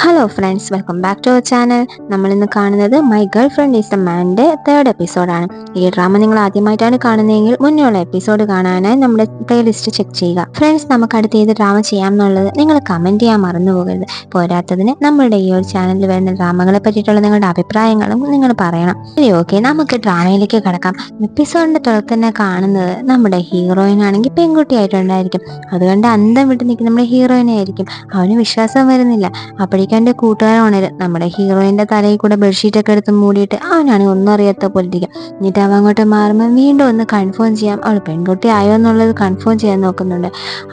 Hello friends, welcome back to our channel. നമ്മൾ ഇന്ന് കാണുന്നത് my girlfriend is a മാൻ്റെ തേർഡ് എപ്പിസോഡാണ്. ഈ ഡ്രാമ നിങ്ങൾ ആദ്യമായിട്ടാണ് കാണുന്നതെങ്കിൽ മുന്നേയുള്ള എപ്പിസോഡ് കാണാനായി നമ്മുടെ പ്ലേലിസ്റ്റ് ചെക്ക് ചെയ്യുക. ഫ്രണ്ട്സ്, നമുക്ക് അടുത്ത് ഏത് ഡ്രാമ ചെയ്യാം എന്നുള്ളത് നിങ്ങൾ കമൻറ്റ് ചെയ്യാൻ മറന്നു പോകരുത്. പോരാത്തതിന് നമ്മളുടെ ഈ ഒരു ചാനലിൽ വരുന്ന ഡ്രാമകളെ പറ്റിയിട്ടുള്ള നിങ്ങളുടെ അഭിപ്രായങ്ങളും നിങ്ങൾ പറയണം. ശരി, ഓക്കെ, നമുക്ക് ഡ്രാമയിലേക്ക് കിടക്കാം. എപ്പിസോഡിൻ്റെ തുടക്കം തന്നെ കാണുന്നത് നമ്മുടെ ഹീറോയിൻ ആണെങ്കിൽ പെൺകുട്ടിയായിട്ടുണ്ടായിരിക്കും. അതുകൊണ്ട് അന്തം വിട്ട് നിൽക്കുന്ന നമ്മുടെ ഹീറോയിനെ ആയിരിക്കും. അവന് വിശ്വാസം വരുന്നില്ല. അപ്പോഴേക്കും എൻ്റെ കൂട്ടുകാരൻ ഉണരും. നമ്മുടെ ഹീറോയിൻ്റെ തലയിൽ കൂടെ ബെഡ്ഷീറ്റൊക്കെ എടുത്ത് മൂടിയിട്ട് അവനാണെങ്കിൽ ഒന്നും അറിയാത്ത പോലിരിക്കും. എന്നിട്ട് അവ അങ്ങോട്ട് മാറുമ്പോൾ വീണ്ടും ഒന്ന് കൺഫേം ചെയ്യാം, അവൾ പെൺകുട്ടി ആയോ എന്നുള്ളത് കൺഫേം ചെയ്യാൻ നോക്കുന്നുണ്ട്.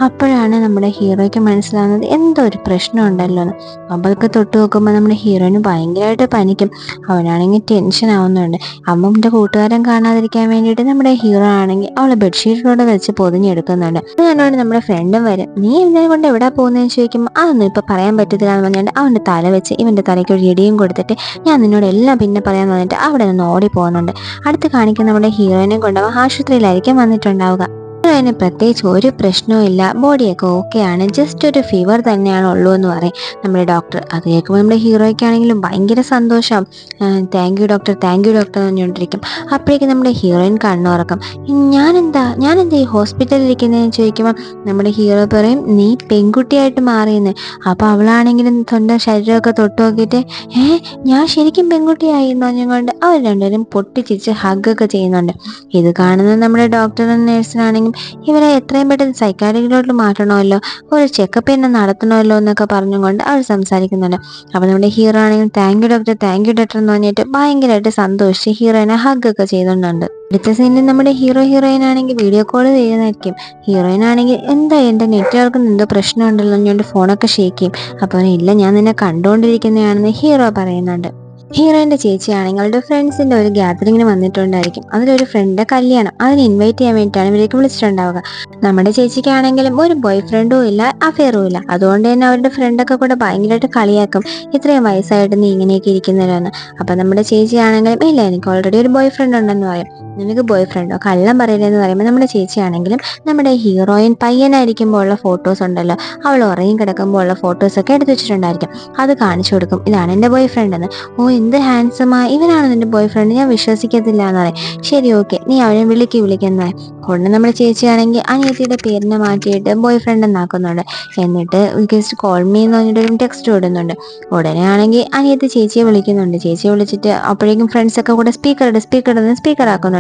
അപ്പോഴാണ് നമ്മുടെ ഹീറോയ്ക്ക് മനസ്സിലാവുന്നത് എന്തോ ഒരു പ്രശ്നം ഉണ്ടല്ലോ എന്ന്. അവൾക്ക് തൊട്ട് നോക്കുമ്പോൾ നമ്മുടെ ഹീറോയിന് ഭയങ്കരമായിട്ട് പനിക്കും. അവനാണെങ്കിൽ ടെൻഷൻ ആവുന്നുണ്ട്. അമ്മൻ്റെ കൂട്ടുകാരൻ കാണാതിരിക്കാൻ വേണ്ടിയിട്ട് നമ്മുടെ ഹീറോ ആണെങ്കിൽ അവളെ ബെഡ്ഷീറ്റിലൂടെ വെച്ച് പൊതിഞ്ഞെടുക്കുന്നുണ്ട്. അത് കണ്ടുകൊണ്ട് നമ്മുടെ ഫ്രണ്ടും വരും. നീ ഇതിനെ കൊണ്ട് എവിടെ പോകുന്നതെന്ന് ചോദിക്കുമ്പോൾ അതൊന്നും ഇപ്പോൾ പറയാൻ പറ്റത്തില്ല എന്ന് പറഞ്ഞുകൊണ്ട് അവൻ്റെ തല വെച്ച് ഇവൻ്റെ തലയ്ക്ക് ഒരു ഇടിയും കൊടുത്തിട്ട് ഞാൻ നിന്നോട് എല്ലാം പിന്നെ പറയാൻ പറഞ്ഞിട്ട് അവിടെ നിന്ന് ഓടി പോകുന്നുണ്ട്. അടുത്ത് കാണിക്കുന്ന നമ്മുടെ ഹീറോയിനെ കൊണ്ടുപോകാൻ ആശുപത്രിയിലായിരിക്കും വന്നിട്ടുണ്ടാവുക. അതിന് പ്രത്യേകിച്ച് ഒരു പ്രശ്നവും ഇല്ല, ബോഡിയൊക്കെ ഓക്കെയാണ്, ജസ്റ്റ് ഒരു ഫീവർ തന്നെയാണ് ഉള്ളൂ എന്ന് പറയും നമ്മുടെ ഡോക്ടർ. അത് കേൾക്കുമ്പോൾ നമ്മുടെ ഹീറോയ്ക്കാണെങ്കിലും ഭയങ്കര സന്തോഷം. താങ്ക് യു ഡോക്ടർ എന്ന് പറഞ്ഞുകൊണ്ടിരിക്കും. അപ്പോഴേക്കും നമ്മുടെ ഹീറോയിൻ കണ്ണുറക്കും. ഞാനെന്താ ഈ ഹോസ്പിറ്റലിൽ ഇരിക്കുന്നതെന്ന് ചോദിക്കുമ്പോൾ നമ്മുടെ ഹീറോ പറയും നീ പെൺകുട്ടിയായിട്ട് മാറിയെന്ന്. അപ്പോൾ അവളാണെങ്കിലും സ്വന്തം ശരീരമൊക്കെ തൊട്ട് നോക്കിയിട്ട് ഞാൻ ശരിക്കും പെൺകുട്ടിയായി എന്ന് പറഞ്ഞുകൊണ്ട് അവർ രണ്ടുപേരും പൊട്ടിച്ചിരിച്ച് ഹഗ്ഗൊക്കെ ചെയ്യുന്നുണ്ട്. ഇത് കാണുന്നത് നമ്മുടെ ഡോക്ടറും നേഴ്സിനാണെങ്കിൽ ഇവരെ എത്രയും പെട്ടെന്ന് സൈക്കാട്രിക്കിലോട്ട് മാറ്റണമല്ലോ, ഒരു ചെക്കപ്പ് തന്നെ നടത്തണമല്ലോ എന്നൊക്കെ പറഞ്ഞുകൊണ്ട് അവർ സംസാരിക്കുന്നുണ്ട്. അപ്പോൾ നമ്മുടെ ഹീറോ ആണെങ്കിൽ താങ്ക് യു ഡോക്ടർ എന്ന് പറഞ്ഞിട്ട് ഭയങ്കരമായിട്ട് സന്തോഷിച്ച് ഹീറോയിനെ ഹഗ്ഗൊക്കെ ചെയ്യുന്നുണ്ട്. അടുത്ത സീനിൽ നമ്മുടെ ഹീറോയിൻ ആണെങ്കിൽ വീഡിയോ കോൾ ചെയ്യുന്നതായിരിക്കും. ഹീറോയിൻ ആണെങ്കിൽ എന്താ എൻ്റെ നെറ്റ്വർക്കിന് എന്തോ പ്രശ്നം ഉണ്ടല്ലോ എന്ന് ഫോണൊക്കെ ഷേക്ക് ചെയ്യും. അപ്പോൾ ഇല്ല, ഞാൻ നിന്നെ കണ്ടുകൊണ്ടിരിക്കുന്നതാണെന്ന് ഹീറോ പറയുന്നുണ്ട്. ഹീറോയിൻ്റെ ചേച്ചിയാണെങ്കിൽ അവളുടെ ഫ്രണ്ട്സിൻ്റെ ഒരു ഗ്യാതറിങ്ങിന് വന്നിട്ടുണ്ടായിരിക്കും. അതിലൊരു ഫ്രണ്ടിൻ്റെ കല്യാണം, അതിന് ഇൻവൈറ്റ് ചെയ്യാൻ വേണ്ടിയിട്ടാണ് ഇവരേക്ക് വിളിച്ചിട്ടുണ്ടാവുക. നമ്മുടെ ചേച്ചിക്കാണെങ്കിലും ഒരു ബോയ് ഫ്രണ്ടും ഇല്ല, അഫെയറും ഇല്ല. അതുകൊണ്ട് തന്നെ അവരുടെ ഫ്രണ്ടൊക്കെ കൂടെ ഭയങ്കരമായിട്ട് കളിയാക്കും, ഇത്രയും വയസ്സായിട്ട് നീ ഇങ്ങനെയൊക്കെ ഇരിക്കുന്നല്ലോ എന്ന്. അപ്പം നമ്മുടെ ചേച്ചിയാണെങ്കിലും ഇല്ല, എനിക്ക് ഓൾറെഡി ഒരു ബോയ് ഫ്രണ്ട് ഉണ്ടെന്ന് പറയും. നിനക്ക് ബോയ് ഫ്രണ്ടോ, കള്ളം പറയില്ലെന്ന് പറയുമ്പോൾ നമ്മുടെ ചേച്ചിയാണെങ്കിലും നമ്മുടെ ഹീറോയിൻ പയ്യനായിരിക്കുമ്പോൾ ഉള്ള ഫോട്ടോസ് ഉണ്ടല്ലോ, അവൾ ഉറങ്ങി കിടക്കുമ്പോൾ ഉള്ള ഫോട്ടോസൊക്കെ എടുത്തു വെച്ചിട്ടുണ്ടായിരിക്കും. അത് കാണിച്ചു കൊടുക്കും, ഇതാണ് എൻ്റെ ബോയ് ഫ്രണ്ട് എന്ന്. ഓ, എന്ത് ഹാൻസമാ, ഇവനാണ് നിൻ്റെ ബോയ് ഫ്രണ്ട്, ഞാൻ വിശ്വസിക്കത്തില്ല എന്ന് പറയും. ശരി, ഓക്കെ, നീ അവനെ വിളിക്കുന്ന കൊണ്ട് നമ്മുടെ ചേച്ചിയാണെങ്കിൽ അനിയത്തിയുടെ പേരിനെ മാറ്റിയിട്ട് ബോയ് ഫ്രണ്ട് എന്നാക്കുന്നുണ്ട്. എന്നിട്ട് ജസ്റ്റ് കോൾ മീ എന്ന് പറഞ്ഞിട്ടൊരു ടെക്സ്റ്റ് വിടുന്നുണ്ട്. ഉടനെ ആണെങ്കിൽ അനിയത്തി ചേച്ചിയെ വിളിക്കുന്നുണ്ട്. ചേച്ചിയെ വിളിച്ചിട്ട് അപ്പോഴേക്കും ഫ്രണ്ട്സൊക്കെ കൂടെ സ്പീക്കർ ആക്കുന്നുണ്ട്.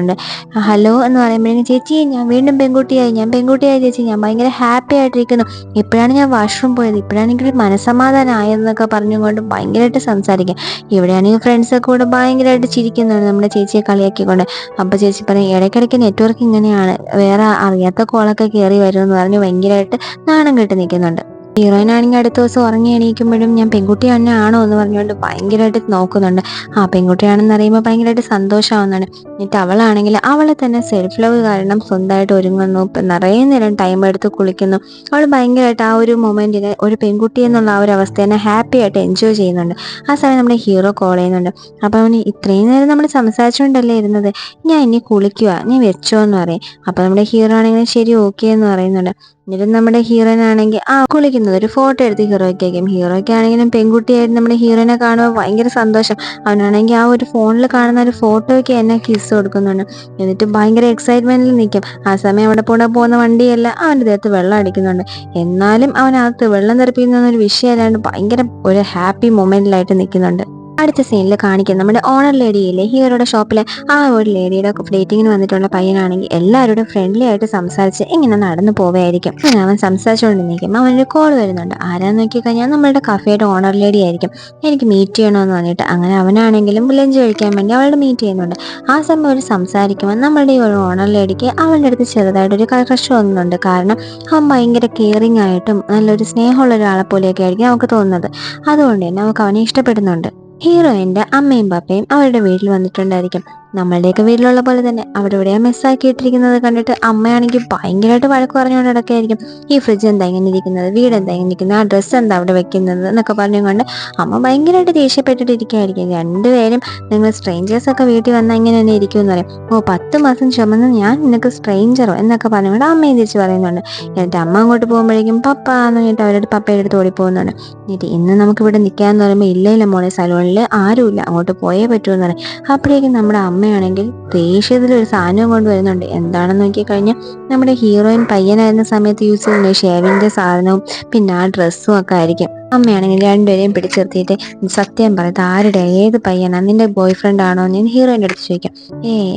ഹലോ എന്ന് പറയുമ്പോഴേക്കും ചേച്ചി ഞാൻ വീണ്ടും പെൺകുട്ടിയായി ചേച്ചി, ഞാൻ ഭയങ്കര ഹാപ്പി ആയിട്ടിരിക്കുന്നു, ഇപ്പോഴാണ് ഞാൻ വാഷ്റൂം പോയത്, ഇപ്പോഴാണ് എനിക്കൊരു മനസ്സമാധാനം ആയതെന്നൊക്കെ പറഞ്ഞുകൊണ്ട് ഭയങ്കരമായിട്ട് സംസാരിക്കും. ഇവിടെയാണെങ്കിൽ ഫ്രണ്ട്സൊക്കെ കൂടെ ഭയങ്കരമായിട്ട് ചിരിക്കുന്നുണ്ട് നമ്മുടെ ചേച്ചിയെ കളിയാക്കിക്കൊണ്ട്. അപ്പോൾ ചേച്ചി പറയും ഇടയ്ക്കിടയ്ക്ക് നെറ്റ്വർക്ക് ഇങ്ങനെയാണ്, വേറെ അറിയാത്ത കോളൊക്കെ കയറി വരുമെന്ന് പറഞ്ഞ് ഭയങ്കരമായിട്ട് നാണം കെട്ട് നിൽക്കുന്നുണ്ട്. ഹീറോയിനാണെങ്കിൽ അടുത്ത ദിവസം ഉറങ്ങി എണീക്കുമ്പോഴും ഞാൻ പെൺകുട്ടി തന്നെ ആണോ എന്ന് പറഞ്ഞുകൊണ്ട് ഭയങ്കരമായിട്ട് നോക്കുന്നുണ്ട്. ആ പെൺകുട്ടിയാണെന്ന് അറിയുമ്പോൾ ഭയങ്കരമായിട്ട് സന്തോഷമാവുന്നതാണ്. എന്നിട്ട് അവളാണെങ്കിൽ അവളെ തന്നെ സെൽഫ് ലവ് കാരണം സ്വന്തമായിട്ട് ഒരുങ്ങുന്നു, നിറയെ നേരം ടൈം എടുത്ത് കുളിക്കുന്നു. അവൾ ഭയങ്കരമായിട്ട് ആ ഒരു മൊമെൻറ്റിനെ, ഒരു പെൺകുട്ടി എന്നുള്ള ആ ഒരു അവസ്ഥേനെ ഹാപ്പി ആയിട്ട് എൻജോയ് ചെയ്യുന്നുണ്ട്. ആ സമയം നമ്മുടെ ഹീറോ കോൾ ചെയ്യുന്നുണ്ട്. അപ്പോൾ അവന് ഇത്രയും നേരം നമ്മൾ സംസാരിച്ചുകൊണ്ടല്ലേ ഇരുന്നത്, ഞാൻ ഇനി കുളിക്കുക, നീ വെച്ചോ എന്ന് പറയും. അപ്പോൾ നമ്മുടെ ഹീറോ ആണെങ്കിൽ ശരി ഓക്കെ എന്ന് പറയുന്നുണ്ട്. എന്നിട്ട് നമ്മുടെ ഹീറോയിനാണെങ്കിൽ കുളിക്കുന്നത് ഒരു ഫോട്ടോ എടുത്ത് ഹീറോയ്ക്കും. ഹീറോയ്ക്കാണെങ്കിലും പെൺകുട്ടിയായിട്ട് നമ്മുടെ ഹീറോയിനെ കാണുമ്പോൾ ഭയങ്കര സന്തോഷം. അവനാണെങ്കിൽ ആ ഒരു ഫോണിൽ കാണുന്ന ഒരു ഫോട്ടോയ്ക്ക് എന്നെ കിസ് കൊടുക്കുന്നുണ്ട്. എന്നിട്ട് ഭയങ്കര എക്സൈറ്റ്മെന്റിൽ നിൽക്കും. ആ സമയം അവിടെ പോകുന്ന വണ്ടിയെല്ലാം അവൻ്റെ ദേഹത്ത് വെള്ളം അടിക്കുന്നുണ്ട്. എന്നാലും അവനകത്ത് വെള്ളം തെറിപ്പിക്കുന്ന ഒരു വിഷയമല്ലാണ്ട് ഭയങ്കര ഒരു ഹാപ്പി മൊമെന്റിലായിട്ട് നിൽക്കുന്നുണ്ട്. അടുത്ത സീനിൽ കാണിക്കും നമ്മുടെ ഓണർ ലേഡിയിലെ ഹീറോയുടെ ഷോപ്പിലെ ആ ഒരു ലേഡിയുടെ ഡേറ്റിങ്ങിന് വന്നിട്ടുള്ള പയ്യനാണെങ്കിൽ എല്ലാവരോടും ഫ്രണ്ട്ലി ആയിട്ട് സംസാരിച്ച് ഇങ്ങനെ നടന്നു പോവുകയായിരിക്കും. അങ്ങനെ അവൻ സംസാരിച്ചുകൊണ്ട് നിൽക്കും. അവനൊരു കോൾ വരുന്നുണ്ട്. ആരാന്ന് നോക്കിക്കഴിഞ്ഞാൽ നമ്മളുടെ കഫേയുടെ ഓണർ ലേഡി ആയിരിക്കും. എനിക്ക് മീറ്റ് ചെയ്യണമെന്ന് പറഞ്ഞിട്ട് അങ്ങനെ അവനാണെങ്കിലും ലഞ്ച് കഴിക്കാൻ വേണ്ടി അവളുടെ മീറ്റ് ചെയ്യുന്നുണ്ട്. ആ സമയം അവർ സംസാരിക്കുമ്പോൾ നമ്മളുടെ ഈ ഒരു ഓണർ ലേഡിക്ക് അവളുടെ അടുത്ത് ചെറുതായിട്ടൊരു ക്രഷ് തോന്നുന്നുണ്ട്. കാരണം അവൻ ഭയങ്കര കെയറിങ് ആയിട്ടും നല്ലൊരു സ്നേഹമുള്ള ഒരാളെ പോലെയൊക്കെ ആയിരിക്കും നമുക്ക് തോന്നുന്നത്. അതുകൊണ്ട് തന്നെ നമുക്ക് അവനെ ഇഷ്ടപ്പെടുന്നുണ്ട്. ഹീറോയിൻ്റെ അമ്മയും പാപ്പയും അവരുടെ വീട്ടിൽ വന്നിട്ടുണ്ടായിരിക്കും. നമ്മളുടെയൊക്കെ വീട്ടിലുള്ള പോലെ തന്നെ അവിടെ ഇവിടെ മെസ്സാക്കിയിട്ടിരിക്കുന്നത് കണ്ടിട്ട് അമ്മയാണെങ്കിൽ ഭയങ്കരമായിട്ട് വഴക്ക് പറഞ്ഞുകൊണ്ട് നടക്കുകയായിരിക്കും. ഈ ഫ്രിഡ്ജ് എന്താ ഇങ്ങനെ ഇരിക്കുന്നത്, വീട് എന്താ ഇങ്ങനെ ഇരിക്കുന്നത്, ആ ഡ്രസ്സ് എന്താ അവിടെ വെക്കുന്നത് എന്നൊക്കെ പറഞ്ഞുകൊണ്ട് അമ്മ ഭയങ്കരമായിട്ട് ദേഷ്യപ്പെട്ടിട്ട് ഇരിക്കുകയായിരിക്കും. രണ്ടുപേരും നിങ്ങൾ സ്ട്രേഞ്ചേഴ്സൊക്കെ വീട്ടിൽ വന്നാൽ ഇങ്ങനെ തന്നെ ഇരിക്കുമെന്ന് പറയും. 10 മാസം ചുമന്ന് ഞാൻ നിനക്ക് സ്ട്രേഞ്ചറോ എന്നൊക്കെ പറഞ്ഞുകൊണ്ട് അമ്മയും തിരിച്ച് പറയുന്നുണ്ട്. എന്നിട്ട് അമ്മ അങ്ങോട്ട് പോകുമ്പോഴേക്കും പപ്പ എന്ന് പറഞ്ഞിട്ട് അവരുടെ പപ്പയുടെ അടുത്ത് ഓടി പോകുന്നുണ്ട്. എന്നിട്ട് ഇന്ന് നമുക്ക് ഇവിടെ നിൽക്കാമെന്ന് പറയുമ്പോൾ ഇല്ല ഇല്ല മോളെ, സലൂണിൽ ആരുമില്ല, അങ്ങോട്ട് പോയേ പറ്റുമെന്ന് പറയും. അപ്പോഴേക്കും നമ്മുടെ അമ്മയാണെങ്കിൽ ദേഷ്യത്തിൽ ഒരു സാധനവും കൊണ്ട് വരുന്നുണ്ട്. എന്താണെന്ന് നോക്കിക്കഴിഞ്ഞാൽ നമ്മുടെ ഹീറോയിൻ പയ്യനായിരുന്ന സമയത്ത് യൂസ് ചെയ്യുന്ന ഷേവിൻ്റെ സാധനവും പിന്നെ ആ ഡ്രസ്സും ഒക്കെ ആയിരിക്കും. അമ്മയാണെങ്കിൽ രണ്ടുപേരെയും പിടിച്ചിർത്തിയിട്ട് സത്യം പറയത് ആരുടെ ഏത് പയ്യനാ, നിന്റെ ബോയ് ഫ്രണ്ട് ആണോ എന്ന് ഹീറോയിൻ്റെ അടുത്ത് ചോദിക്കാം.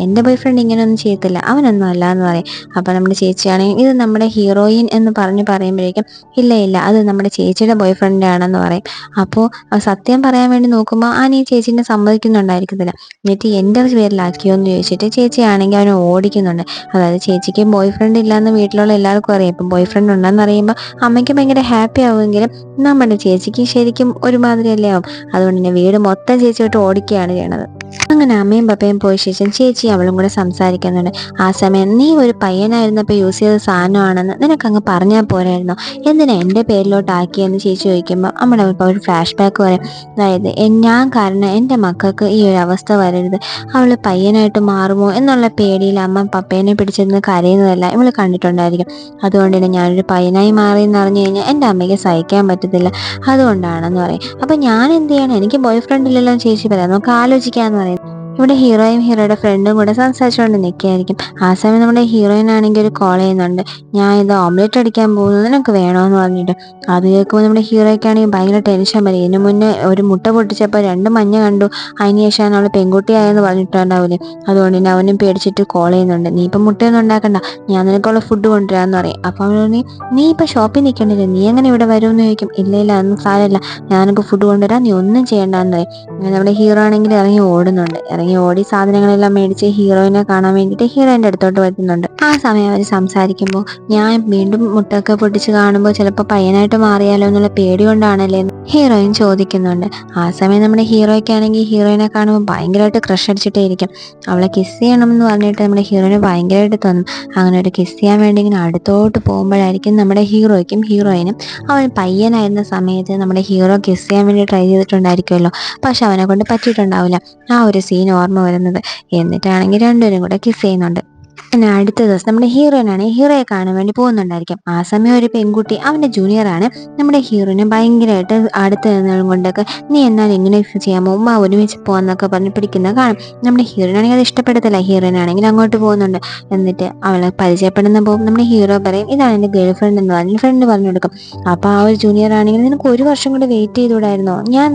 എൻ്റെ ബോയ് ഫ്രണ്ട് ഇങ്ങനെയൊന്നും ചെയ്യത്തില്ല, അവനൊന്നും അല്ല എന്ന് പറയും. അപ്പോൾ നമ്മുടെ ചേച്ചിയാണെങ്കിൽ ഇത് നമ്മുടെ ഹീറോയിൻ എന്ന് പറയുമ്പോഴേക്കും ഇല്ല ഇല്ല അത് നമ്മുടെ ചേച്ചിയുടെ ബോയ് ഫ്രണ്ട് ആണെന്ന് പറയും. അപ്പോൾ സത്യം പറയാൻ വേണ്ടി നോക്കുമ്പോൾ ഈ ചേച്ചീനെ സമ്മതിക്കുന്നുണ്ടായിരിക്കത്തില്ല. എന്നിട്ട് എൻ്റെ പേരിലാക്കിയോ എന്ന് ചോദിച്ചിട്ട് ചേച്ചിയാണെങ്കിൽ അവനെ ഓടിക്കുന്നുണ്ട്. അതായത് ചേച്ചിക്ക് ബോയ് ഫ്രണ്ട് ഇല്ലയെന്ന് വീട്ടിലുള്ള എല്ലാവർക്കും അറിയാം. ഇപ്പം ബോയ് ഫ്രണ്ട് ഉണ്ടെന്ന് അറിയുമ്പോൾ അമ്മയ്ക്ക് ഭയങ്കര ഹാപ്പി ആവുമെങ്കിലും നമ്മുടെ ചേച്ചിക്ക് ശരിക്കും ഒരുമാതിരിയല്ലേ ആവും. അതുകൊണ്ട് തന്നെ വീട് മൊത്തം ചേച്ചി വിട്ട് ഓടിക്കുകയാണ് ചെയ്യണത്. അങ്ങനെ അമ്മയും പപ്പയും പോയ ശേഷം ചേച്ചി അവളും കൂടെ സംസാരിക്കുന്നുണ്ട്. ആ സമയം നീ ഒരു പയ്യനായിരുന്നപ്പോൾ യൂസ് ചെയ്ത സാധനമാണെന്ന് നിനക്കങ്ങ് പറഞ്ഞാൽ പോരായിരുന്നോ, എന്തിനാ എൻ്റെ പേരിലോട്ട് ആക്കിയെന്ന് ചേച്ചി ചോദിക്കുമ്പോൾ നമ്മുടെ പപ്പ ഒരു ഫ്ലാഷ് ബാക്ക് പറയും. അതായത് ഞാൻ കാരണം എൻ്റെ മക്കൾക്ക് ഈ ഒരു അവസ്ഥ വരരുത്, അവൾ പയ്യനായിട്ട് മാറുമോ എന്നുള്ള പേടിയിൽ അമ്മ പപ്പേനെ പിടിച്ചിരുന്ന് കരയുന്നതല്ല ഇവൾ കണ്ടിട്ടുണ്ടായിരിക്കും. അതുകൊണ്ട് തന്നെ ഞാനൊരു പയ്യനായി മാറിയെന്ന് അറിഞ്ഞു കഴിഞ്ഞാൽ എൻ്റെ അമ്മയ്ക്ക് സഹിക്കാൻ പറ്റത്തില്ല, അതുകൊണ്ടാണെന്ന് പറയും. അപ്പം ഞാൻ എന്ത് ചെയ്യണം, എനിക്ക് ബോയ് ഫ്രണ്ട് ഇല്ലല്ലോ ചേച്ചി പറയാം, നമുക്ക് ആലോചിക്കാമെന്ന് പറയും. ഇവിടെ ഹീറോയും ഹീറോയുടെ ഫ്രണ്ടും കൂടെ സംസാരിച്ചുകൊണ്ട് നിൽക്കുകയായിരിക്കും. ആ സമയം നമ്മുടെ ഹീറോയിൻ ആണെങ്കിൽ ഒരു കോൾ ചെയ്യുന്നുണ്ട്. ഞാൻ ഇത് ഓംലെറ്റ് അടിക്കാൻ പോകുന്നത് നിനക്ക് വേണമെന്ന് പറഞ്ഞിട്ട്. അത് കേൾക്കുമ്പോൾ നമ്മുടെ ഹീറോയ്ക്കാണെങ്കിൽ ഭയങ്കര ടെൻഷൻ വരും. ഇതിനു മുന്നേ ഒരു മുട്ട പൊട്ടിച്ചപ്പോൾ 2 മഞ്ഞ കണ്ടു, അതിന് ശേഷമാണ് അവൾ പെൺകുട്ടിയായെന്ന് പറഞ്ഞിട്ടുണ്ടാവില്ലേ. അതുകൊണ്ട് തന്നെ അവനും പേടിച്ചിട്ട് കോൾ ചെയ്യുന്നുണ്ട്. നീ ഇപ്പം മുട്ടയൊന്നും ഉണ്ടാക്കണ്ട, ഞാൻ നിനക്കുള്ള ഫുഡ് കൊണ്ടുവരാമെന്ന് പറയും. അപ്പോൾ അവൾ നീ ഇപ്പം ഷോപ്പിൽ നിൽക്കണ്ടില്ല, നീ എങ്ങനെ ഇവിടെ വരുമെന്ന് ചോദിക്കും. ഇല്ല ഇല്ല അതൊന്നും സാരമില്ല, ഞാനൊക്കെ ഫുഡ് കൊണ്ടുവരാം, നീ ഒന്നും ചെയ്യണ്ടെന്ന് പറയും. അങ്ങനെ നമ്മുടെ ഹീറോ ആണെങ്കിൽ ഇറങ്ങി ഓടുന്നുണ്ട്. ഇറങ്ങി ഓടി സാധനങ്ങളെല്ലാം മേടിച്ച് ഹീറോയിനെ കാണാൻ വേണ്ടിയിട്ട് ഹീറോയിൻ്റെ അടുത്തോട്ട് വരുന്നുണ്ട്. ആ സമയം അവർ സംസാരിക്കുമ്പോൾ ഞാൻ വീണ്ടും മുട്ടൊക്കെ പൊട്ടിച്ച് കാണുമ്പോൾ ചിലപ്പോൾ പയ്യനായിട്ട് മാറിയാലോ എന്നുള്ള പേടി കൊണ്ടാണല്ലേ ഹീറോയിൻ ചോദിക്കുന്നുണ്ട്. ആ സമയം നമ്മുടെ ഹീറോയ്ക്കാണെങ്കിൽ ഹീറോയിനെ കാണുമ്പോൾ ഭയങ്കരമായിട്ട് ക്രഷ് അടിച്ചിട്ടേ ഇരിക്കും. അവളെ കിസ് ചെയ്യണമെന്ന് പറഞ്ഞിട്ട് നമ്മുടെ ഹീറോയിന് ഭയങ്കരമായിട്ട് തോന്നും. അങ്ങനെ ഒരു കിസ് ചെയ്യാൻ വേണ്ടി ഇങ്ങനെ അടുത്തോട്ട് പോകുമ്പോഴായിരിക്കും നമ്മുടെ ഹീറോയ്ക്കും ഹീറോയിനും അവൻ പയ്യനായിരുന്ന സമയത്ത് നമ്മുടെ ഹീറോ കിസ് ചെയ്യാൻ വേണ്ടി ട്രൈ ചെയ്തിട്ടുണ്ടായിരിക്കുമല്ലോ, പക്ഷെ അവനെ കൊണ്ട് പറ്റിയിട്ടുണ്ടാവില്ല. ആ ഒരു സീൻ ഓർമ്മ വരുന്നത്. എന്നിട്ടാണെങ്കിൽ രണ്ടുപേരും കൂടെ കിസ് ചെയ്യുന്നുണ്ട്. പിന്നെ അടുത്ത ദിവസം നമ്മുടെ ഹീറോയിനാണ് ഹീറോയെ കാണാൻ വേണ്ടി പോകുന്നുണ്ടായിരിക്കും. ആ സമയം ഒരു പെൺകുട്ടി അവൻ്റെ ജൂനിയറാണ് നമ്മുടെ ഹീറോയിനെ ഭയങ്കരമായിട്ട് അടുത്ത് നിന്നും കൊണ്ടൊക്കെ നീ എന്നാൽ എങ്ങനെ ചെയ്യാമോ ഒരുമിച്ച് പോകാന്നൊക്കെ പറഞ്ഞ് പിടിക്കുന്ന കാണും. നമ്മുടെ ഹീറോയിനാണെങ്കിൽ അത് ഇഷ്ടപ്പെടത്തില്ല. ഹീറോയിനാണെങ്കിൽ അങ്ങോട്ട് പോകുന്നുണ്ട്. എന്നിട്ട് അവളെ പരിചയപ്പെടുന്ന പോകും നമ്മുടെ ഹീറോ പറയും ഇതാണ് എൻ്റെ ഗേൾ ഫ്രണ്ട് എന്ന് പറഞ്ഞ് ഫ്രണ്ട് പറഞ്ഞു കൊടുക്കും. അപ്പോൾ ആ ഒരു ജൂനിയർ ആണെങ്കിൽ നിനക്ക് 1 വർഷം കൂടെ വെയിറ്റ് ചെയ്തുകൂടായിരുന്നോ, ഞാൻ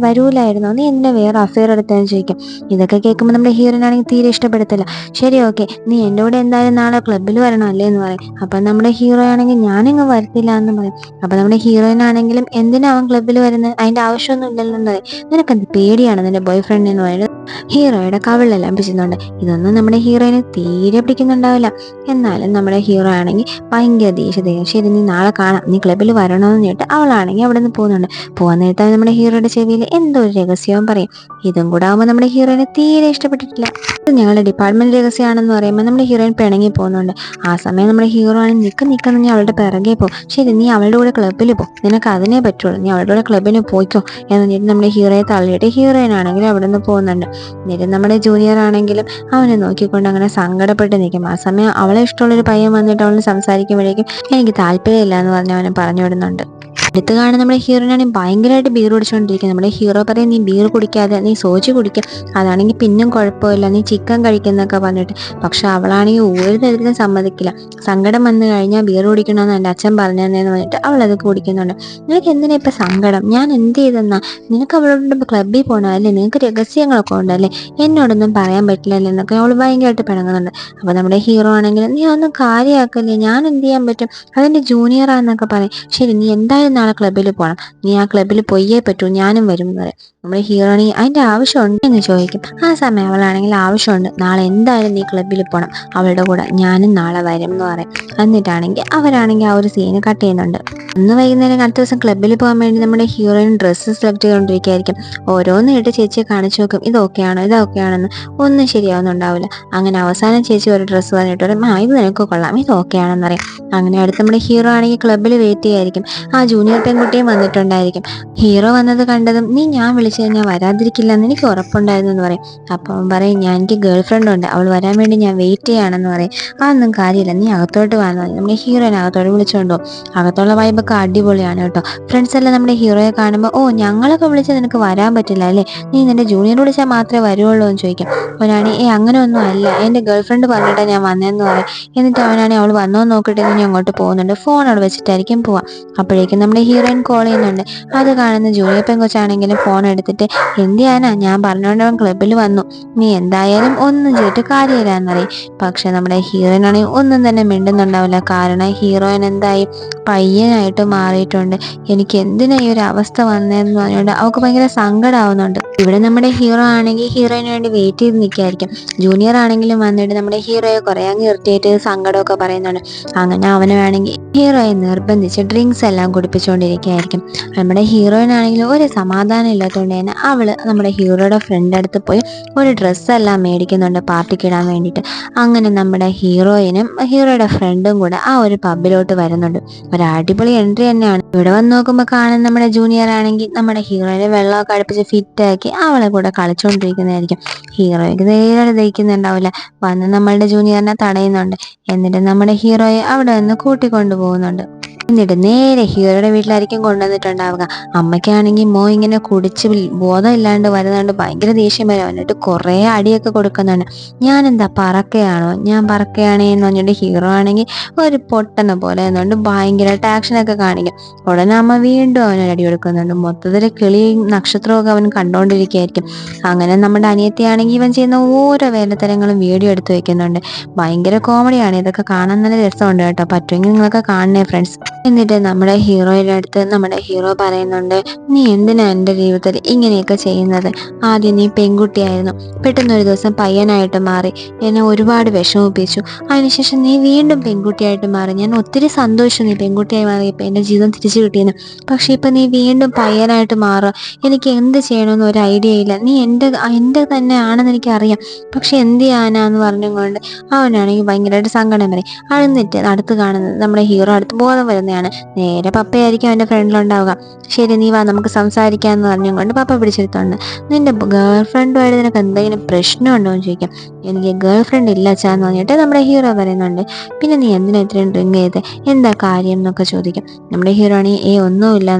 വരൂലായിരുന്നോ, നീ എന്തിനാ വേറെ അഫെയർ എടുത്തതെന്ന് ചോദിക്കും. ഇതൊക്കെ കേൾക്കുമ്പോൾ നമ്മുടെ ഹീറോയിനാണെങ്കിൽ തീരെ ഇഷ്ടപ്പെടത്തില്ല. ശരി ഓക്കെ, നീ എൻ്റെ കൂടെ എന്തായാലും നാളെ ക്ലബ്ബിൽ വരണം അല്ലേ എന്ന് പറയും. അപ്പം നമ്മുടെ ഹീറോ ആണെങ്കിൽ ഞാനിങ്ങ് വരത്തില്ല എന്ന് പറയും. അപ്പം നമ്മുടെ ഹീറോയിനാണെങ്കിലും എന്തിനാ അവൻ ക്ലബ്ബിൽ വരുന്നത്, അതിൻ്റെ ആവശ്യമൊന്നും ഇല്ലല്ലോ എന്ന് പറയും. നിനക്കെന്ത് പേടിയാണ് നിൻ്റെ ബോയ് ഫ്രണ്ട് എന്ന് പറയുന്നത് ഹീറോയുടെ കവിളെല്ലാം പിച്ചുന്നുണ്ട്. ഇതൊന്നും നമ്മുടെ ഹീറോയിന് തീരെ പിടിക്കുന്നുണ്ടാവില്ല. എന്നാലും നമ്മുടെ ഹീറോ ആണെങ്കിൽ ഭയങ്കര ദേഷ്യത്തിലും ശരി നീ നാളെ കാണാം, നീ ക്ലബ്ബിൽ വരണമെന്ന് പറഞ്ഞിട്ട് അവളാണെങ്കിൽ അവിടെ നിന്ന് പോകുന്നുണ്ട്. പോകാൻ നേരത്തെ നമ്മുടെ ഹീറോയുടെ ചെവിയിൽ എന്തോ ഒരു രഹസ്യവും പറയും. ഇതും കൂടെ ആകുമ്പോൾ നമ്മുടെ ഹീറോയിനെ തീരെ ഇഷ്ടപ്പെട്ടിട്ടില്ല. ഇത് ഞങ്ങളുടെ ഡിപ്പാർട്ട്മെന്റ് രഹസ്യമാണെന്ന് പറയുമ്പോൾ നമ്മുടെ ഹീറോയിൻ പിണങ്ങി പോകുന്നുണ്ട്. ആ സമയം നമ്മുടെ ഹീറോ ആണ് നിൽക്കുന്ന നീ അവളുടെ പിറകെ പോകും, ശരി നീ അവളുടെ കൂടെ ക്ലബ്ബിൽ പോകും, നിനക്ക് അതിനെ പറ്റുള്ളൂ, നീ അവളുടെ കൂടെ ക്ലബ്ബിന് പോയിക്കോ എന്ന് പറഞ്ഞിട്ട് നമ്മുടെ ഹീറോയെ തള്ളിയിട്ട് ഹീറോയിൻ ആണെങ്കിലും അവിടെ നിന്ന് പോകുന്നുണ്ട്. എന്നിട്ട് നമ്മുടെ ജൂനിയർ ആണെങ്കിലും അവനെ നോക്കിക്കൊണ്ട് അങ്ങനെ സങ്കടപ്പെട്ട് നിൽക്കും. ആ സമയം അവളെ ഇഷ്ടമുള്ളൊരു പയ്യൻ വന്നിട്ട് അവളെ സംസാരിക്കുമ്പോഴേക്കും എനിക്ക് താല്പര്യമില്ല എന്ന് പറഞ്ഞ് അവനെ പറഞ്ഞു വിടുന്നുണ്ട്. അടുത്ത് കാണുന്ന നമ്മുടെ ഹീറോയിനാണെങ്കിൽ ഭയങ്കരമായിട്ട് ബീർ കുടിച്ചുകൊണ്ടിരിക്കും. നമ്മുടെ ഹീറോ പറയും നീ ബീർ കുടിക്കാതെ നീ സോജി കുടിക്കുക, അതാണെങ്കിൽ പിന്നും കുഴപ്പമില്ല, നീ ചിക്കൻ കഴിക്കുന്നൊക്കെ പറഞ്ഞിട്ട്. പക്ഷെ അവളാണെങ്കിൽ ഒരു തരത്തിലും സമ്മതിക്കില്ല. സങ്കടം വന്നു കഴിഞ്ഞാൽ ബീർ കുടിക്കണമെന്ന് എൻ്റെ അച്ഛൻ പറഞ്ഞതെന്ന് പറഞ്ഞിട്ട് അവളത് കുടിക്കുന്നുണ്ട്. നിനക്ക് എന്തിനാ ഇപ്പം സങ്കടം, ഞാൻ എന്ത് ചെയ്തെന്നാ, നിനക്ക് അവളോട് ക്ലബ്ബിൽ പോകണമല്ലേ, നിനക്ക് രഹസ്യങ്ങളൊക്കെ ഉണ്ടല്ലേ, എന്നോടൊന്നും പറയാൻ പറ്റില്ലല്ലോ എന്നൊക്കെ അവൾ ഭയങ്കരമായിട്ട് പിണങ്ങുന്നുണ്ട്. അപ്പോൾ നമ്മുടെ ഹീറോ ആണെങ്കിൽ നീ ഒന്നും കാര്യമാക്കല്ലേ, ഞാൻ എന്ത് ചെയ്യാൻ പറ്റും, അതെൻ്റെ ജൂനിയറാന്നൊക്കെ പറയും. ശരി നീ എന്തായാലും നാളെ ക്ലബ്ബിൽ പോകണം, നീ ആ ക്ലബ്ബിൽ പോയേ പറ്റൂ, ഞാനും വരും എന്ന് പറയും. നമ്മുടെ ഹീറോണി അതിൻ്റെ ആവശ്യമുണ്ട് എന്ന് ചോദിക്കും. ആ സമയം അവളാണെങ്കിൽ ആവശ്യമുണ്ട്, നാളെ എന്തായാലും നീ ക്ലബ്ബിൽ പോകണം, അവളുടെ കൂടെ ഞാനും നാളെ വരും എന്ന് പറയും. എന്നിട്ടാണെങ്കിൽ അവരാണെങ്കിൽ ആ ഒരു സീന് കട്ട് ചെയ്യുന്നുണ്ട്. അന്ന് വൈകുന്നേരം അടുത്ത ദിവസം ക്ലബ്ബിൽ പോകാൻ വേണ്ടി നമ്മുടെ ഹീറോയിൻ ഡ്രസ്സ് സെലക്ട് ചെയ്തുകൊണ്ടിരിക്കുകയായിരിക്കും. ഓരോന്ന് ഇട്ട് ചേച്ചിയെ കാണിച്ചു നോക്കും, ഇതൊക്കെയാണോ ഇതൊക്കെയാണെന്ന്. ഒന്നും ശരിയാവുന്നുണ്ടാവില്ല. അങ്ങനെ അവസാനം ചേച്ചി ഒരു ഡ്രസ്സ് പറഞ്ഞിട്ട് പറയും, ഇത് നിനക്ക് കൊള്ളാം, ഇതൊക്കെയാണെന്ന് പറയും. അങ്ങനെ അടുത്ത് നമ്മുടെ ഹീറോ ആണെങ്കിൽ ക്ലബ്ബിൽ വെയിറ്റ് ചെയ്യായിരിക്കും. ആ ജൂനിയർ പെൺകുട്ടിയും വന്നിട്ടുണ്ടായിരിക്കും. ഹീറോ വന്നത് കണ്ടതും, നീ ഞാൻ വിളിച്ചു കഴിഞ്ഞാൽ വരാതിരിക്കില്ല എന്ന് എനിക്ക് ഉറപ്പുണ്ടായിരുന്നു എന്ന് പറയും. അപ്പം അവൻ പറയും, എനിക്ക് ഗേൾ ഫ്രണ്ട് ഉണ്ട്, അവൾ വരാൻ വേണ്ടി ഞാൻ വെയിറ്റ് ചെയ്യാണെന്ന് പറയും. അതൊന്നും കാര്യമില്ല, നീ അകത്തോട്ട് വന്നാൽ മതി. നമ്മുടെ ഹീറോയിനെ അകത്തോട്ട് വിളിച്ചുകൊണ്ടോ. അകത്തുള്ള വൈബൊക്കെ അടിപൊളിയാണ് കേട്ടോ. ഫ്രണ്ട്സ് എല്ലാം നമ്മുടെ ഹീറോയെ കാണുമ്പോൾ, ഞങ്ങളൊക്കെ വിളിച്ചാൽ നിനക്ക് വരാൻ പറ്റില്ല അല്ലേ, നീ നിന്റെ ജൂനിയർ വിളിച്ചാൽ മാത്രമേ വരുവുള്ളൂ എന്ന് ചോദിക്കും. അവനാണ്, അങ്ങനെ ഒന്നും അല്ല, എൻ്റെ ഗേൾ ഫ്രണ്ട് പറഞ്ഞിട്ടാണ് ഞാൻ വന്നതെന്ന് പറയും. എന്നിട്ട് അവനാണെങ്കിൽ അവൾ വന്നോ നോക്കിയിട്ട് ഇനി അങ്ങോട്ട് പോകുന്നുണ്ട്. ഫോൺ അവിടെ വെച്ചിട്ടായിരിക്കും പോവാം. അപ്പോഴേക്കും നമ്മുടെ ഹീറോയിൻ കോൾ ചെയ്യുന്നുണ്ട്. അത് കാണുന്ന ജൂനിയർ പെങ്കൊച്ചാണെങ്കിലും ഫോൺ എടുത്തിട്ട്, എന്തിയാനാ, ഞാൻ പറഞ്ഞുകൊണ്ട് അവൻ ക്ലബ്ബിൽ വന്നു, നീ എന്തായാലും ഒന്നും ചെയ്തിട്ട് കാര്യമില്ല എന്നറിയും. പക്ഷെ നമ്മുടെ ഹീറോയിൻ ആണെങ്കിൽ ഒന്നും തന്നെ മിണ്ടുന്നുണ്ടാവില്ല. കാരണം ഹീറോയിൻ എന്തായി, പയ്യനായിട്ട് മാറിയിട്ടുണ്ട്. എനിക്ക് എന്തിനാ ഈ ഒരു അവസ്ഥ വന്നതെന്ന് പറഞ്ഞുകൊണ്ട് അവൾക്ക് ഭയങ്കര സങ്കടമാവുന്നുണ്ട്. ഇവിടെ നമ്മുടെ ഹീറോ ആണെങ്കിൽ ഹീറോയിന് വേണ്ടി വെയിറ്റ് ചെയ്ത് നിൽക്കുകയായിരിക്കും. ജൂനിയർ ആണെങ്കിലും വന്നിട്ട് നമ്മുടെ ഹീറോയെ കുറേ അങ്ങ് ഇറിറ്റേറ്റ് സങ്കടമൊക്കെ പറയുന്നുണ്ട്. അങ്ങനെ അവന് വേണമെങ്കിൽ ഹീറോയെ നിർബന്ധിച്ച് ഡ്രിങ്ക്സ് എല്ലാം കുടിപ്പിച്ചുകൊണ്ടിരിക്കുകയായിരിക്കും. നമ്മുടെ ഹീറോയിനാണെങ്കിലും ഒരു സമാധാനം ഇല്ലാത്തതുകൊണ്ട് തന്നെ അവള് നമ്മുടെ ഹീറോയുടെ ഫ്രണ്ട് അടുത്ത് പോയി ഒരു ഡ്രസ്സെല്ലാം മേടിക്കുന്നുണ്ട് പാർട്ടിക്ക് ഇടാൻ വേണ്ടിയിട്ട്. അങ്ങനെ നമ്മുടെ ഹീറോയിനും ഹീറോയുടെ ഫ്രണ്ടും കൂടെ ആ ഒരു പബ്ബിലോട്ട് വരുന്നുണ്ട്. ഒരു അടിപൊളി എൻട്രി തന്നെയാണ്. ഇവിടെ വന്ന് നോക്കുമ്പോൾ കാണുന്ന നമ്മുടെ ജൂനിയർ ആണെങ്കിൽ നമ്മുടെ ഹീറോയിനെ വെള്ളമൊക്കെ അടുപ്പിച്ച് ഫിറ്റാക്കി അവളെ കൂടെ കളിച്ചുകൊണ്ടിരിക്കുന്നതായിരിക്കും. ഹീറോയ്ക്ക് നേരെ ദഹിക്കുന്നുണ്ടാവില്ല. വന്ന് നമ്മളുടെ ജൂനിയറിനെ തടയുന്നുണ്ട്. എന്നിട്ട് നമ്മുടെ ഹീറോയെ അവിടെ നിന്ന് കൂട്ടിക്കൊണ്ടു പോകുന്നുണ്ട്. എന്നിട്ട് നേരെ ഹീറോയുടെ വീട്ടിലായിരിക്കും കൊണ്ടുവന്നിട്ടുണ്ടാവുക. അമ്മയ്ക്കാണെങ്കിൽ ഇങ്ങനെ കുടിച്ച് ബോധമില്ലാണ്ട് വരുന്നുണ്ട്. ഭയങ്കര ദേഷ്യം വരും. എന്നിട്ട് കുറേ അടിയൊക്കെ കൊടുക്കുന്നുണ്ട്. ഞാനെന്താ പറക്കുകയാണോ, ഞാൻ പറക്കുകയാണേ എന്ന് പറഞ്ഞിട്ട് ഹീറോ ആണെങ്കിൽ ഒരു പൊട്ടനെ പോലെ എന്നുകൊണ്ട് ഭയങ്കരമായിട്ട് ആക്ഷനൊക്കെ കാണിക്കും. ഉടനെ അമ്മ വീണ്ടും അവനൊരു അടി കൊടുക്കുന്നുണ്ട്. മൊത്തത്തിൽ കിളിയും നക്ഷത്രമൊക്കെ അവൻ കണ്ടുകൊണ്ടിരിക്കുകയായിരിക്കും. അങ്ങനെ നമ്മുടെ അനിയത്തിയാണെങ്കിൽ ഇവൻ ചെയ്യുന്ന ഓരോ വേലത്തരങ്ങളും വീഡിയോ എടുത്ത് വെക്കുന്നുണ്ട്. ഭയങ്കര കോമഡിയാണ്. ഇതൊക്കെ കാണാൻ നല്ല രസമുണ്ട് കേട്ടോ. പറ്റുമെങ്കിൽ നിങ്ങളൊക്കെ കാണണേ ഫ്രണ്ട്സ്. എന്നിട്ട് നമ്മുടെ ഹീറോയുടെ അടുത്ത് നമ്മുടെ ഹീറോ പറയുന്നുണ്ട്, നീ എന്തിനാ എൻ്റെ ജീവിതത്തിൽ ഇങ്ങനെയൊക്കെ ചെയ്യുന്നത്? ആദ്യം നീ പെൺകുട്ടിയായിരുന്നു, പെട്ടെന്നൊരു ദിവസം പയ്യനായിട്ട് മാറി, എന്നെ ഒരുപാട് വിഷമിപ്പിച്ചു. അതിനുശേഷം നീ വീണ്ടും പെൺകുട്ടിയായിട്ട് മാറി. ഞാൻ ഒത്തിരി സന്തോഷം നീ പെൺകുട്ടിയായി മാറിയപ്പോൾ, എൻ്റെ ജീവിതം തിരിച്ചു കിട്ടിയെന്ന്. പക്ഷേ ഇപ്പം നീ വീണ്ടും പയ്യനായിട്ട് മാറുക. എനിക്ക് എന്ത് ചെയ്യണമെന്ന് ഒരു ഐഡിയ ഇല്ല. നീ എൻ്റെ തന്നെ ആണെന്ന് എനിക്കറിയാം, പക്ഷെ എന്ത് ചെയ്യാനാന്ന് പറഞ്ഞുകൊണ്ട് അവനാണെങ്കിൽ ഭയങ്കരമായിട്ട് സങ്കടം വരും. അഴുന്നിട്ട് അടുത്ത് കാണുന്നത് നമ്മുടെ ഹീറോ അടുത്ത് ബോധം വരുന്നതാണ്. നേരെ പപ്പയായിരിക്കും അവൻ്റെ ഫ്രണ്ടിലുണ്ടാവുക. ശരി, നീ വാ നമുക്ക് സംസാരിക്കാമെന്ന് പറഞ്ഞുകൊണ്ട് പപ്പ പിടിച്ചെടുത്തോണ്ട്, നിന്റെ ഗേൾ ഫ്രണ്ടുമായിട്ട് നിനക്ക് എന്തെങ്കിലും പ്രശ്നമുണ്ടോ എന്ന് ചോദിക്കാം. എനിക്ക് ഗേൾ ഫ്രണ്ട് ഇല്ല അച്ഛാന്ന് പറഞ്ഞിട്ട് നമ്മുടെ ഹീറോ പറയുന്നുണ്ട്. പിന്നെ നീ എന്തിനാ ഇത്രയും ഡ്രിങ്ക് ചെയ്ത്, എന്താ കാര്യം എന്നൊക്കെ ചോദിക്കും. നമ്മുടെ ഹീറോ ആണെങ്കിൽ ഒന്നുമില്ല,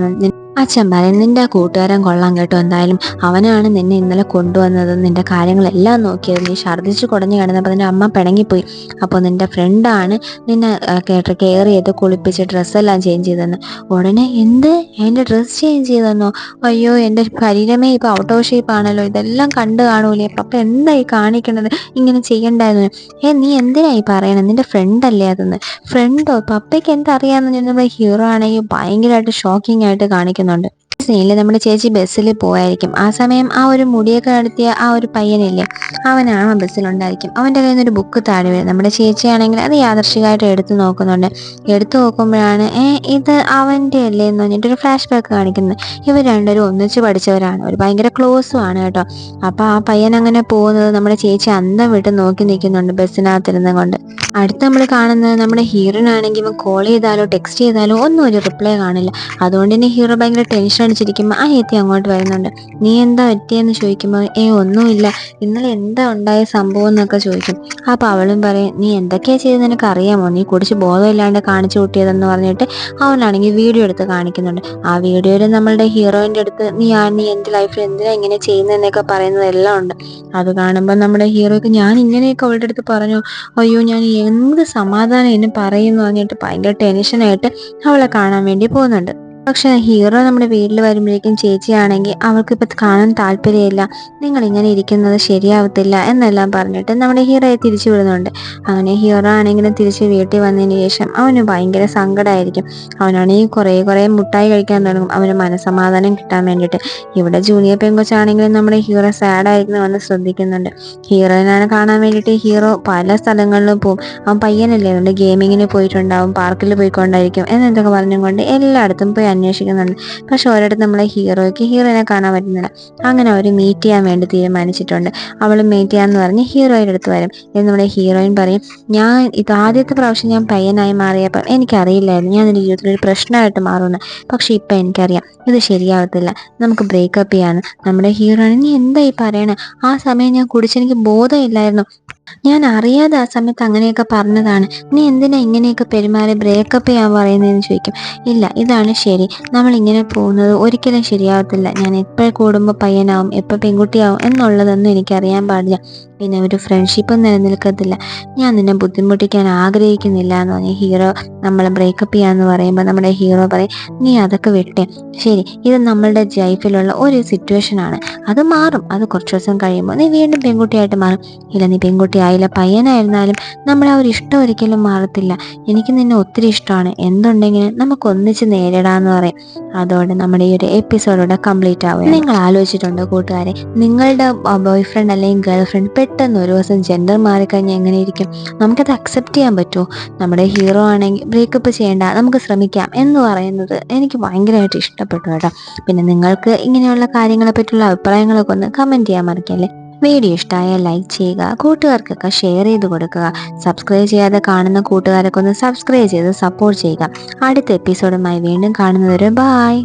അച്ഛൻ പറയും, നിന്റെ ആ കൂട്ടുകാരൻ കൊള്ളാൻ കേട്ടോ, എന്തായാലും അവനാണ് നിന്നെ ഇന്നലെ കൊണ്ടുവന്നത്, നിന്റെ കാര്യങ്ങളെല്ലാം നോക്കിയത്. നീ ഛർദ്ദിച്ച് കുടഞ്ഞു കിടന്നപ്പോൾ നിന്റെ അമ്മ പിണങ്ങിപ്പോയി. അപ്പോൾ നിന്റെ ഫ്രണ്ടാണ് നിന്നെ കെയർ ചെയ്ത് കുളിപ്പിച്ച് ഡ്രസ്സെല്ലാം ചേഞ്ച് ചെയ്തെന്ന്. ഉടനെ, എന്ത്, എൻ്റെ ഡ്രസ്സ് ചേഞ്ച് ചെയ്തെന്നോ? അയ്യോ, എൻ്റെ ശരീരമേ ഇപ്പോൾ ഔട്ട് ഓഫ് ഷേപ്പ് ആണല്ലോ, ഇതെല്ലാം കണ്ടു കാണൂലേ, പപ്പ എന്തായി കാണിക്കണത്, ഇങ്ങനെ ചെയ്യണ്ടായിരുന്നു. നീ എന്തിനായി പറയണത്, നിന്റെ ഫ്രണ്ടല്ലേ അതെന്ന്. ഫ്രണ്ടോ, പപ്പയ്ക്ക് എന്തറിയാമെന്ന് നമ്മുടെ ഹീറോ ആണെങ്കിൽ ഭയങ്കരമായിട്ട് ഷോക്കിംഗ് ആയിട്ട് കാണിക്കുന്നുണ്ട്. സീനിൽ നമ്മുടെ ചേച്ചി ബസ്സിൽ പോയായിരിക്കും. ആ സമയം ആ ഒരു മുടിയൊക്കെ നടത്തിയ ആ ഒരു പയ്യനില്ലേ, അവനാണ് ആ ബസ്സിലുണ്ടായിരിക്കും. അവൻ്റെ കയ്യിൽ നിന്നൊരു ബുക്ക് താഴെ വരും. നമ്മുടെ ചേച്ചിയാണെങ്കിൽ അത് യാദർശികമായിട്ട് എടുത്തു നോക്കുന്നുണ്ട്. എടുത്തു നോക്കുമ്പോഴാണ് ഇത് അവൻ്റെ അല്ലേ എന്ന് പറഞ്ഞിട്ടൊരു ഫ്ലാഷ് ബാക്ക് കാണിക്കുന്നത്. ഇവർ രണ്ടുപേരും ഒന്നിച്ച് പഠിച്ചവരാണ്, ഒരു ഭയങ്കര ക്ലോസും ആണ് കേട്ടോ. അപ്പോൾ ആ പയ്യൻ അങ്ങനെ പോകുന്നത് നമ്മുടെ ചേച്ചി അന്തം വിട്ട് നോക്കി നിൽക്കുന്നുണ്ട് ബസ്സിനകത്തിരുന്ന് കൊണ്ട്. അടുത്ത് നമ്മൾ കാണുന്നത് നമ്മുടെ ഹീറോയിനാണെങ്കിൽ ഇവൻ കോൾ ചെയ്താലോ ടെക്സ്റ്റ് ചെയ്താലോ ഒന്നും ഒരു റിപ്ലൈ കാണില്ല. അതുകൊണ്ട് തന്നെ ഹീറോ ഭയങ്കര ടെൻഷൻ അടിച്ചിരിക്കുമ്പോൾ ആ എത്തി അങ്ങോട്ട് വരുന്നുണ്ട്. നീ എന്താ പറ്റിയെന്ന് ചോദിക്കുമ്പോൾ, ഒന്നുമില്ല, ഇന്നലെ എന്താ ഉണ്ടായ സംഭവം എന്നൊക്കെ ചോദിക്കും. അപ്പോൾ അവളും പറയും, നീ എന്തൊക്കെയാ ചെയ്തെന്ന് നിനക്ക് അറിയാമോ, നീ കുടിച്ച് ബോധമില്ലാണ്ട് കാണിച്ചു കൂട്ടിയതെന്ന് പറഞ്ഞിട്ട് അവനാണെങ്കിൽ വീഡിയോ എടുത്ത് കാണിക്കുന്നുണ്ട്. ആ വീഡിയോയിൽ നമ്മളുടെ ഹീറോയിൻ്റെ അടുത്ത് നീ എൻ്റെ ലൈഫിൽ എന്തിനാ ഇങ്ങനെ ചെയ്യുന്നതെന്നൊക്കെ പറയുന്നതെല്ലാം ഉണ്ട്. അത് കാണുമ്പോൾ നമ്മുടെ ഹീറോയ്ക്ക്, ഞാൻ ഇങ്ങനെയൊക്കെ അവളുടെ അടുത്ത് പറഞ്ഞു, അയ്യോ ഞാൻ എന്ത് സമാധാനം എന്നെ പറയുമെന്ന് പറഞ്ഞിട്ട് ഭയങ്കര ടെൻഷനായിട്ട് അവളെ കാണാൻ വേണ്ടി പോകുന്നുണ്ട്. പക്ഷെ ഹീറോ നമ്മുടെ വീട്ടിൽ വരുമ്പോഴേക്കും ചേച്ചിയാണെങ്കിൽ അവൾക്കിപ്പോൾ കാണാൻ താല്പര്യമില്ല, നിങ്ങൾ ഇങ്ങനെ ഇരിക്കുന്നത് ശരിയാവത്തില്ല എന്നെല്ലാം പറഞ്ഞിട്ട് നമ്മുടെ ഹീറോയെ തിരിച്ചു വിടുന്നുണ്ട്. അങ്ങനെ ഹീറോ ആണെങ്കിലും തിരിച്ച് വീട്ടിൽ വന്നതിന് ശേഷം അവന് ഭയങ്കര സങ്കടമായിരിക്കും. അവനാണെങ്കിൽ കുറേ മുട്ടായി കഴിക്കാൻ തുടങ്ങും അവന് മനസമാധാനം കിട്ടാൻ വേണ്ടിയിട്ട്. ഇവിടെ ജൂനിയർ പെങ്കൊച്ചാണെങ്കിലും നമ്മുടെ ഹീറോ സാഡായിരിക്കുന്നവന്ന് ശ്രദ്ധിക്കുന്നുണ്ട്. ഹീറോയിനെ കാണാൻ വേണ്ടിയിട്ട് ഹീറോ പല സ്ഥലങ്ങളിലും പോകും. അവൻ പയ്യനല്ലേ, അതുകൊണ്ട് ഗെയിമിങ്ങിന് പോയിട്ടുണ്ടാവും, പാർക്കിൽ പോയിക്കൊണ്ടായിരിക്കും എന്നൊക്കെ പറഞ്ഞുകൊണ്ട് എല്ലായിടത്തും പോയി അന്വേഷിക്കുന്നുണ്ട്. പക്ഷെ ഒരിടത്ത് നമ്മളെ ഹീറോയിനെ കാണാൻ പറ്റുന്നില്ല. അങ്ങനെ അവർ മീറ്റ് ചെയ്യാൻ വേണ്ടി തീരുമാനിച്ചിട്ടുണ്ട്. അവൾ മീറ്റ് ചെയ്യാന്ന് പറഞ്ഞ് ഹീറോയുടെ അടുത്ത് വരും. എന്ന് നമ്മുടെ ഹീറോയിൻ പറയും, ഞാൻ ഇത് ആദ്യത്തെ പ്രാവശ്യം ഞാൻ പയ്യനായി മാറിയപ്പോൾ എനിക്കറിയില്ലായിരുന്നു ഞാൻ എൻ്റെ ജീവിതത്തിൽ ഒരു പ്രശ്നമായിട്ട് മാറുമെന്ന്. പക്ഷെ ഇപ്പം എനിക്കറിയാം ഇത് ശരിയാവത്തില്ല, നമുക്ക് ബ്രേക്കപ്പ് ചെയ്യാന്ന്. നമ്മുടെ ഹീറോയിൻ, നീ എന്തായി പറയണേ? ആ സമയം ഞാൻ കുടിച്ചെനിക്ക് ബോധമില്ലായിരുന്നു, ഞാൻ അറിയാതെ ആ സമയത്ത് അങ്ങനെയൊക്കെ പറഞ്ഞതാണ്. നീ എന്തിനാ ഇങ്ങനെയൊക്കെ പെരുമാറി ബ്രേക്കപ്പ് ചെയ്യാൻ പറയുന്നതെന്ന് ചോദിക്കും. ഇല്ല, ഇതാണ് ശരി, നമ്മൾ ഇങ്ങനെ പോകുന്നത് ഒരിക്കലും ശരിയാവത്തില്ല. ഞാൻ എപ്പോൾ കൂടുമ്പോൾ പയ്യനാവും എപ്പോൾ പെൺകുട്ടിയാവും എന്നുള്ളതൊന്നും എനിക്കറിയാൻ പാടില്ല. പിന്നെ ഒരു ഫ്രണ്ട്ഷിപ്പും നിലനിൽക്കത്തില്ല. ഞാൻ നിന്നെ ബുദ്ധിമുട്ടിക്കാൻ ആഗ്രഹിക്കുന്നില്ല എന്ന് പറഞ്ഞ് ഹീറോ നമ്മൾ ബ്രേക്കപ്പ് ചെയ്യാന്ന് പറയുമ്പോൾ നമ്മുടെ ഹീറോ പറയും, നീ അതൊക്കെ വിട്ടേ. ശരി, ഇത് നമ്മളുടെ ലൈഫിലുള്ള ഒരു സിറ്റുവേഷനാണ്, അത് മാറും. അത് കുറച്ച് ദിവസം കഴിയുമ്പോൾ നീ വീണ്ടും പെൺകുട്ടിയായിട്ട് മാറും. ഇല്ല, നീ പെൺകുട്ടി ആയില്ല പയ്യനായിരുന്നാലും നമ്മളെ ആ ഒരു ഇഷ്ടം ഒരിക്കലും മാറത്തില്ല. എനിക്ക് നിന്നെ ഒത്തിരി ഇഷ്ടമാണ്, എന്തുണ്ടെങ്കിലും നമുക്ക് ഒന്നിച്ച് നേരിടാന്ന് പറയും. അതോടെ നമ്മുടെ ഈ ഒരു എപ്പിസോഡോടെ കംപ്ലീറ്റ് ആവുക. നിങ്ങൾ ആലോചിച്ചിട്ടുണ്ടോ കൂട്ടുകാരെ, നിങ്ങളുടെ ബോയ് ഫ്രണ്ട് അല്ലെങ്കിൽ ഗേൾ ഫ്രണ്ട് പെട്ടെന്ന് ഒരു ദിവസം ജെൻഡർ മാറിക്കഴിഞ്ഞാൽ എങ്ങനെ ഇരിക്കും? നമുക്കത് അക്സെപ്റ്റ് ചെയ്യാൻ പറ്റുമോ? നമ്മുടെ ഹീറോ ആണെങ്കിൽ ബ്രേക്കപ്പ് ചെയ്യേണ്ട, നമുക്ക് ശ്രമിക്കാം എന്ന് പറയുന്നത് എനിക്ക് ഭയങ്കരമായിട്ട് ഇഷ്ടപ്പെട്ടു കേട്ടോ. പിന്നെ നിങ്ങൾക്ക് ഇങ്ങനെയുള്ള കാര്യങ്ങളെ പറ്റിയുള്ള അഭിപ്രായങ്ങളൊക്കെ ഒന്ന് കമൻറ്റ് ചെയ്യാൻ മറക്കല്ലേ. വീഡിയോ ഇഷ്ടമായാൽ ലൈക്ക് ചെയ്യുക, കൂട്ടുകാർക്കൊക്കെ ഷെയർ ചെയ്ത് കൊടുക്കുക. സബ്സ്ക്രൈബ് ചെയ്യാതെ കാണുന്ന കൂട്ടുകാരൊക്കെ ഒന്ന് സബ്സ്ക്രൈബ് ചെയ്ത് സപ്പോർട്ട് ചെയ്യുക. അടുത്ത എപ്പിസോഡുമായി വീണ്ടും കാണുന്നവരെ ബായ്.